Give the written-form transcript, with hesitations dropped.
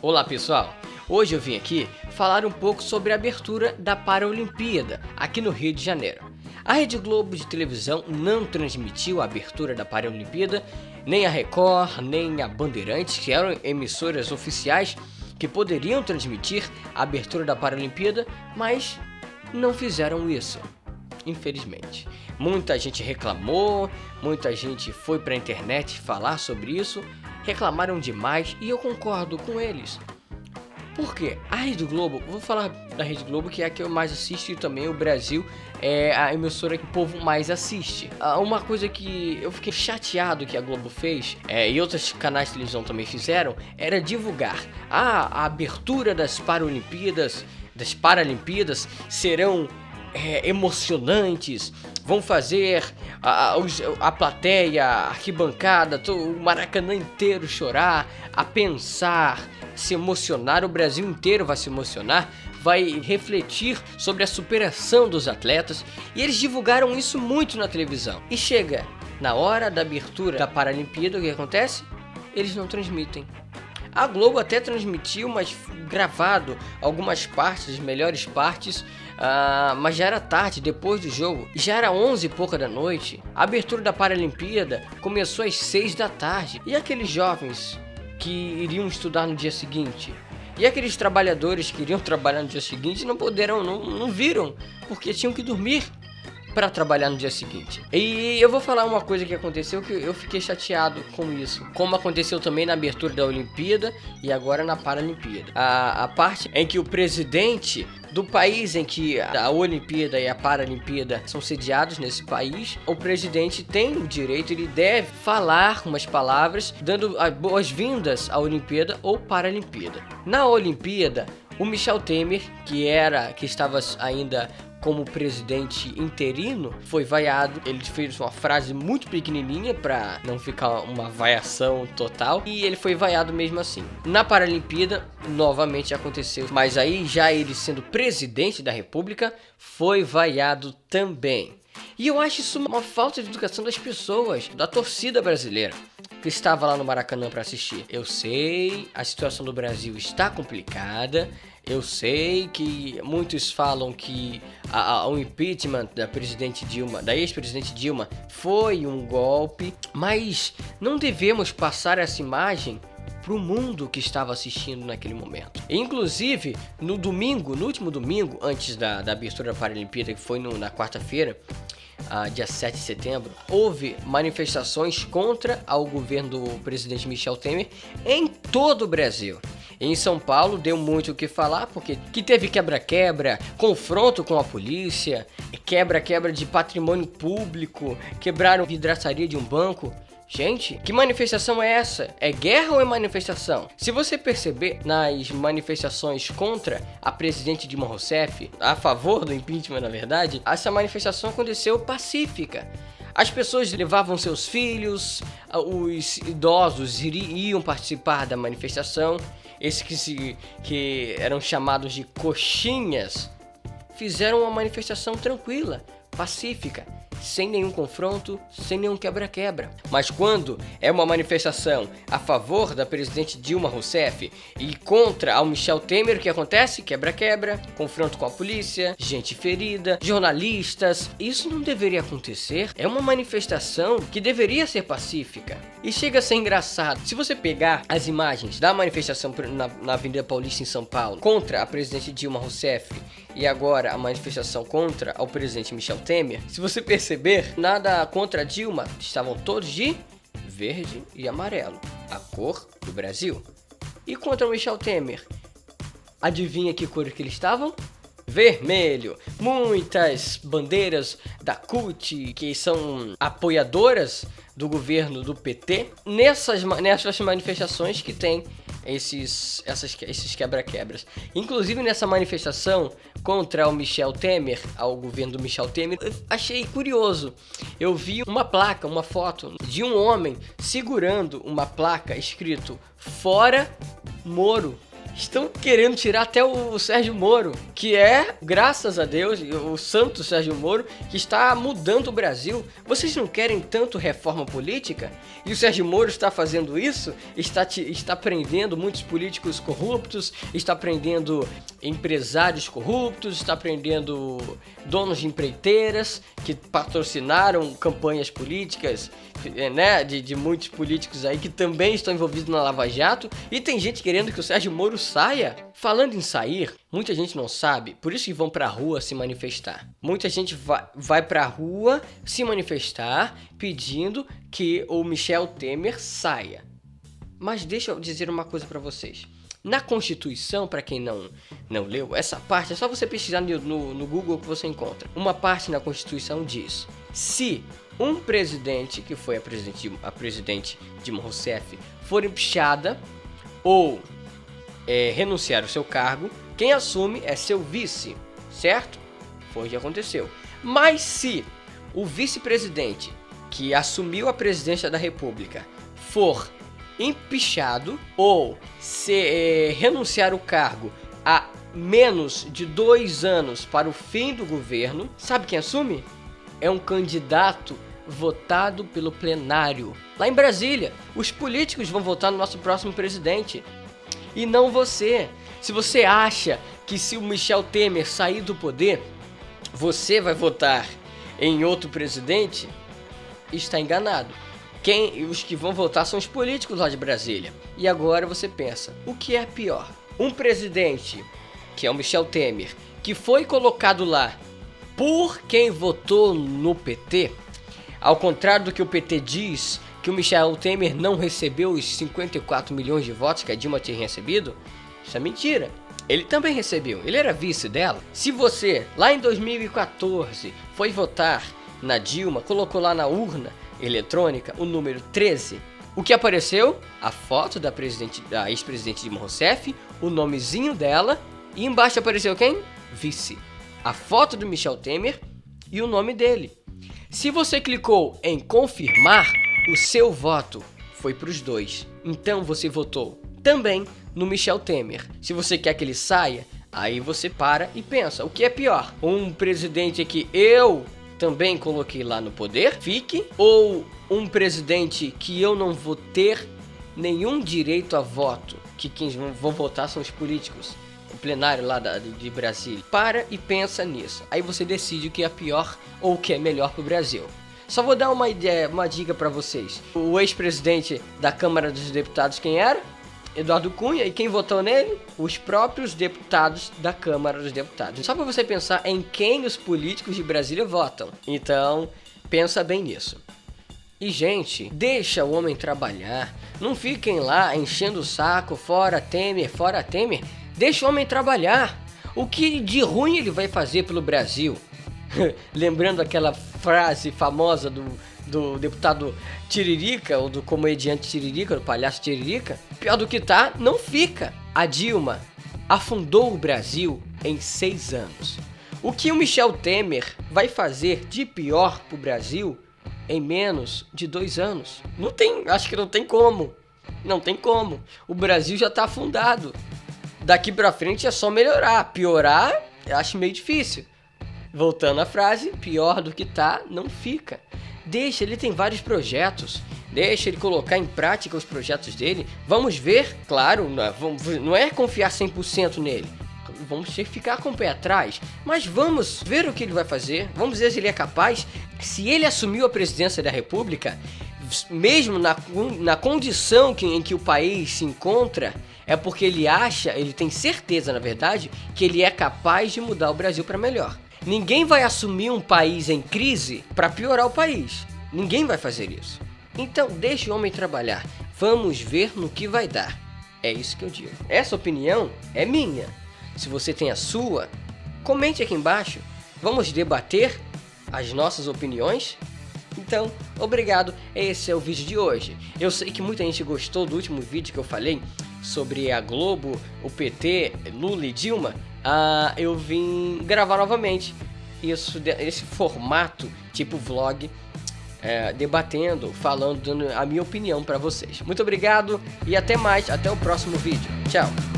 Olá pessoal, hoje eu vim aqui falar um pouco sobre a abertura da Paralimpíada aqui no Rio de Janeiro. A Rede Globo de televisão não transmitiu a abertura da Paralimpíada, nem a Record, nem a Bandeirantes, que eram emissoras oficiais que poderiam transmitir a abertura da Paralimpíada, mas não fizeram isso, infelizmente. Muita gente reclamou, muita gente foi para a internet falar sobre isso, reclamaram demais e eu concordo com eles. Por quê? A Rede Globo, vou falar da Rede Globo, que é a que eu mais assisto, e também o Brasil é a emissora que o povo mais assiste. Uma coisa que eu fiquei chateado que a Globo fez, e outros canais de televisão também fizeram, era divulgar a abertura das Paralimpíadas serão emocionantes, vão fazer a plateia, a arquibancada, o Maracanã inteiro chorar, a pensar, se emocionar, o Brasil inteiro vai se emocionar, vai refletir sobre a superação dos atletas, e eles divulgaram isso muito na televisão. E chega na hora da abertura da Paralimpíada, o que acontece? Eles não transmitem. A Globo até transmitiu, mas gravado algumas partes, as melhores partes, mas já era tarde, depois do jogo, já era 11 e pouca da noite. A abertura da Paralimpíada começou às 6 da tarde. E aqueles jovens que iriam estudar no dia seguinte? E aqueles trabalhadores que iriam trabalhar no dia seguinte não viram, porque tinham que dormir para trabalhar no dia seguinte. E eu vou falar uma coisa que aconteceu que eu fiquei chateado com isso, como aconteceu também na abertura da Olimpíada e agora na Paralimpíada. A parte em que o presidente do país em que a Olimpíada e a Paralimpíada são sediados nesse país, o presidente tem o direito, ele deve falar umas palavras dando boas-vindas à Olimpíada ou Paralimpíada. Na Olimpíada, o Michel Temer, que estava ainda como presidente interino, foi vaiado. Ele fez uma frase muito pequenininha para não ficar uma vaiação total, e ele foi vaiado mesmo assim. Na Paralimpíada, novamente aconteceu, mas aí já ele sendo presidente da República, foi vaiado também. E eu acho isso uma falta de educação das pessoas, da torcida brasileira que estava lá no Maracanã para assistir. Eu sei, a situação do Brasil está complicada. Eu sei que muitos falam que o impeachment da ex-presidente Dilma foi um golpe, mas não devemos passar essa imagem para o mundo que estava assistindo naquele momento. Inclusive, no último domingo, antes da abertura da Paralimpíada, que foi na quarta-feira, dia 7 de setembro, houve manifestações contra o governo do presidente Michel Temer em todo o Brasil. Em São Paulo deu muito o que falar, porque teve quebra-quebra, confronto com a polícia, quebra-quebra de patrimônio público, quebraram vidraçaria de um banco. Gente, que manifestação é essa? É guerra ou é manifestação? Se você perceber, nas manifestações contra a presidente Dilma Rousseff, a favor do impeachment, na verdade, essa manifestação aconteceu pacífica. As pessoas levavam seus filhos, os idosos iam participar da manifestação. Esses que eram chamados de coxinhas fizeram uma manifestação tranquila, pacífica, sem nenhum confronto, sem nenhum quebra-quebra. Mas quando é uma manifestação a favor da presidente Dilma Rousseff e contra o Michel Temer, o que acontece? Quebra-quebra, confronto com a polícia, gente ferida, jornalistas. Isso não deveria acontecer. É uma manifestação que deveria ser pacífica. E chega a ser engraçado. Se você pegar as imagens da manifestação na Avenida Paulista em São Paulo contra a presidente Dilma Rousseff e agora a manifestação contra o presidente Michel Temer, se você perceber, nada contra a Dilma, estavam todos de verde e amarelo, a cor do Brasil. E contra o Michel Temer, adivinha que cor que eles estavam? Vermelho. Muitas bandeiras da CUT, que são apoiadoras do governo do PT, nessas manifestações que tem esses quebra-quebras. Inclusive nessa manifestação contra o Michel Temer, ao governo do Michel Temer, eu achei curioso. Eu vi uma foto de um homem segurando uma placa escrito "Fora Moro". Estão querendo tirar até o Sérgio Moro, que é, graças a Deus, o santo Sérgio Moro, que está mudando o Brasil. Vocês não querem tanto reforma política? E o Sérgio Moro está fazendo isso? Está prendendo muitos políticos corruptos, está prendendo empresários corruptos, está prendendo donos de empreiteiras que patrocinaram campanhas políticas, né, de muitos políticos aí que também estão envolvidos na Lava Jato. E tem gente querendo que o Sérgio Moro saia. Falando em sair, muita gente não sabe, por isso que vão pra rua se manifestar. Muita gente vai pra rua se manifestar pedindo que o Michel Temer saia. Mas deixa eu dizer uma coisa pra vocês. Na Constituição, para quem não leu, essa parte é só você pesquisar no Google que você encontra. Uma parte na Constituição diz: se um presidente, que foi a presidente Dilma Rousseff, for empichada ou renunciar ao seu cargo, quem assume é seu vice, certo? Foi o que aconteceu. Mas se o vice-presidente que assumiu a presidência da República for empichado ou se renunciar o cargo a menos de 2 anos para o fim do governo, sabe quem assume? É um candidato votado pelo plenário. Lá em Brasília, os políticos vão votar no nosso próximo presidente. E não você. Se você acha que se o Michel Temer sair do poder, você vai votar em outro presidente, está enganado. Os que vão votar são os políticos lá de Brasília. E agora você pensa, o que é pior? Um presidente, que é o Michel Temer, que foi colocado lá por quem votou no PT, ao contrário do que o PT diz, que o Michel Temer não recebeu os 54 milhões de votos que a Dilma tinha recebido, isso é mentira. Ele também recebeu, ele era vice dela. Se você, lá em 2014, foi votar na Dilma, colocou lá na urna eletrônica o número 13, o que apareceu? A foto da ex-presidente Dilma Rousseff, o nomezinho dela, e embaixo apareceu quem? Vice. A foto do Michel Temer e o nome dele. Se você clicou em confirmar, o seu voto foi para os dois. Então você votou também no Michel Temer. Se você quer que ele saia, aí você para e pensa, o que é pior? Um presidente que eu também coloquei lá no poder, fique, ou um presidente que eu não vou ter nenhum direito a voto, que quem vão votar são os políticos, o plenário lá de Brasília. Para e pensa nisso. Aí você decide o que é pior ou o que é melhor pro Brasil. Só vou dar uma dica para vocês. O ex-presidente da Câmara dos Deputados, quem era? Eduardo Cunha. E quem votou nele? Os próprios deputados da Câmara dos Deputados. Só para você pensar em quem os políticos de Brasília votam. Então, pensa bem nisso. E, gente, deixa o homem trabalhar. Não fiquem lá enchendo o saco, fora Temer, fora Temer. Deixa o homem trabalhar. O que de ruim ele vai fazer pelo Brasil? Lembrando aquela frase famosa do deputado Tiririca, ou do comediante Tiririca, do palhaço Tiririca, pior do que tá, não fica. A Dilma afundou o Brasil em 6 anos. O que o Michel Temer vai fazer de pior pro Brasil em menos de 2 anos? Não tem, acho que não tem como. Não tem como. O Brasil já tá afundado. Daqui pra frente é só melhorar. Piorar, eu acho meio difícil. Voltando à frase, pior do que tá, não fica. Deixa, ele tem vários projetos. Deixa ele colocar em prática os projetos dele. Vamos ver, claro, não é confiar 100% nele. Vamos ter que ficar com o pé atrás. Mas vamos ver o que ele vai fazer. Vamos ver se ele é capaz. Se ele assumiu a presidência da República, mesmo na condição em que o país se encontra, é porque ele tem certeza, na verdade, que ele é capaz de mudar o Brasil para melhor. Ninguém vai assumir um país em crise para piorar o país. Ninguém vai fazer isso. Então, deixe o homem trabalhar. Vamos ver no que vai dar. É isso que eu digo. Essa opinião é minha. Se você tem a sua, comente aqui embaixo. Vamos debater as nossas opiniões. Então, obrigado. Esse é o vídeo de hoje. Eu sei que muita gente gostou do último vídeo que eu falei sobre a Globo, o PT, Lula e Dilma. Eu vim gravar novamente esse formato tipo vlog, debatendo, falando, dando a minha opinião para vocês. Muito obrigado e até mais, até o próximo vídeo. Tchau!